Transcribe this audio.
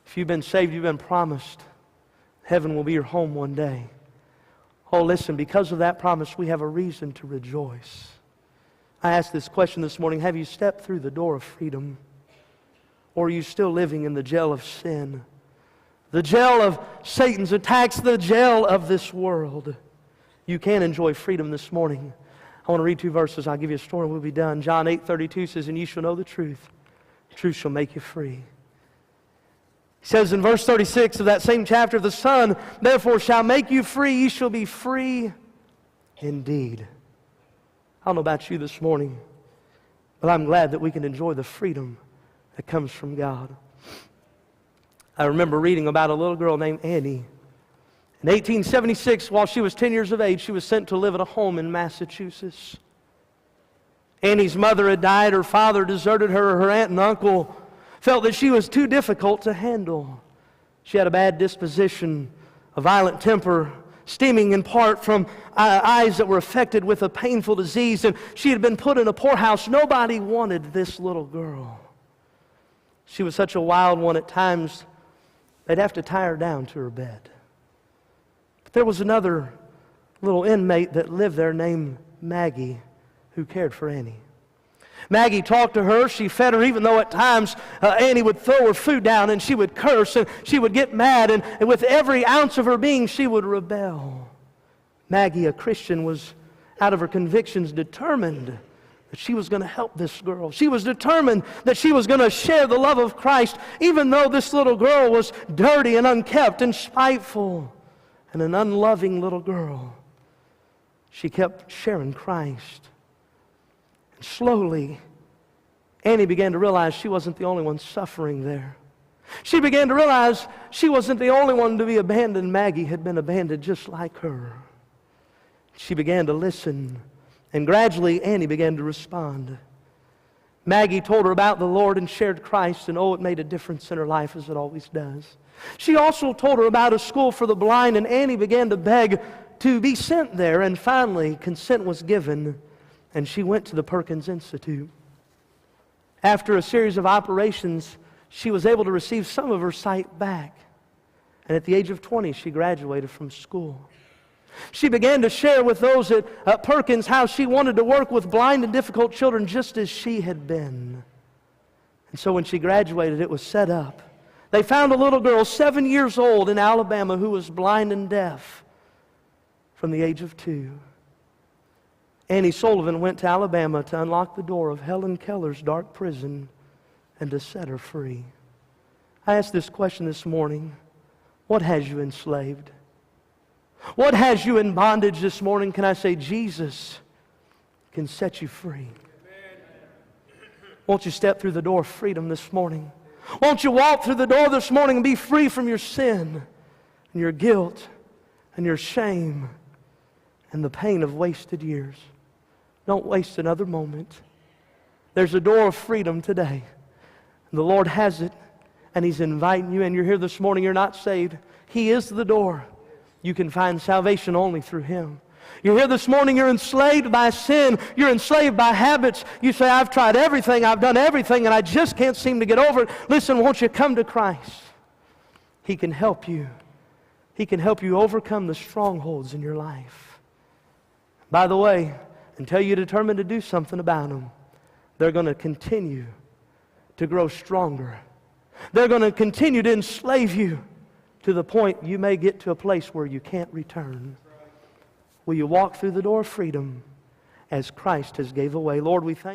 If you've been saved, you've been promised heaven will be your home one day. Oh, listen, because of that promise, we have a reason to rejoice. I asked this question this morning, have you stepped through the door of freedom? Or are you still living in the jail of sin? The jail of Satan's attacks, the jail of this world. You can enjoy freedom this morning. I want to read 2 verses. I'll give you a story and we'll be done. John 8:32 says, and ye shall know the truth. The truth shall make you free. He says in verse 36 of that same chapter, the Son therefore shall make you free. Ye shall be free indeed. I don't know about you this morning, but I'm glad that we can enjoy the freedom that comes from God. I remember reading about a little girl named Annie. In 1876, while she was 10 years of age, she was sent to live at a home in Massachusetts. Annie's mother had died, her father deserted her, her aunt and uncle felt that she was too difficult to handle. She had a bad disposition, a violent temper, stemming in part from eyes that were affected with a painful disease, and she had been put in a poorhouse. Nobody wanted this little girl. She was such a wild one at times, they'd have to tie her down to her bed. But there was another little inmate that lived there named Maggie who cared for Annie. Maggie talked to her, she fed her, even though at times Annie would throw her food down and she would curse and she would get mad, and with every ounce of her being she would rebel. Maggie, a Christian, was out of her convictions determined that she was going to help this girl. She was determined that she was going to share the love of Christ, even though this little girl was dirty and unkept and spiteful and an unloving little girl. She kept sharing Christ. And slowly, Annie began to realize she wasn't the only one suffering there. She began to realize she wasn't the only one to be abandoned. Maggie had been abandoned just like her. She began to listen, and gradually Annie began to respond. Maggie told her about the Lord and shared Christ, and it made a difference in her life, as it always does. She also told her about a school for the blind, and Annie began to beg to be sent there, and finally consent was given, and she went to the Perkins Institute. After a series of operations, she was able to receive some of her sight back. And at the age of 20, she graduated from school. She began to share with those at Perkins how she wanted to work with blind and difficult children just as she had been. And so when she graduated, it was set up. They found a little girl, 7 years old, in Alabama who was blind and deaf from the age of 2. Annie Sullivan went to Alabama to unlock the door of Helen Keller's dark prison and to set her free. I asked this question this morning. What has you enslaved? What has you in bondage this morning? Can I say Jesus can set you free? Won't you step through the door of freedom this morning? Won't you walk through the door this morning and be free from your sin and your guilt and your shame and the pain of wasted years? Don't waste another moment. There's a door of freedom today. And the Lord has it, and He's inviting you, and you're here this morning, you're not saved. He is the door. You can find salvation only through Him. You're here this morning, you're enslaved by sin, you're enslaved by habits. You say, I've tried everything, I've done everything, and I just can't seem to get over it. Listen, won't you come to Christ? He can help you. He can help you overcome the strongholds in your life. By the way, until you're determined to do something about them, they're going to continue to grow stronger. They're going to continue to enslave you to the point you may get to a place where you can't return. Will you walk through the door of freedom as Christ has gave away? Lord, we thank you.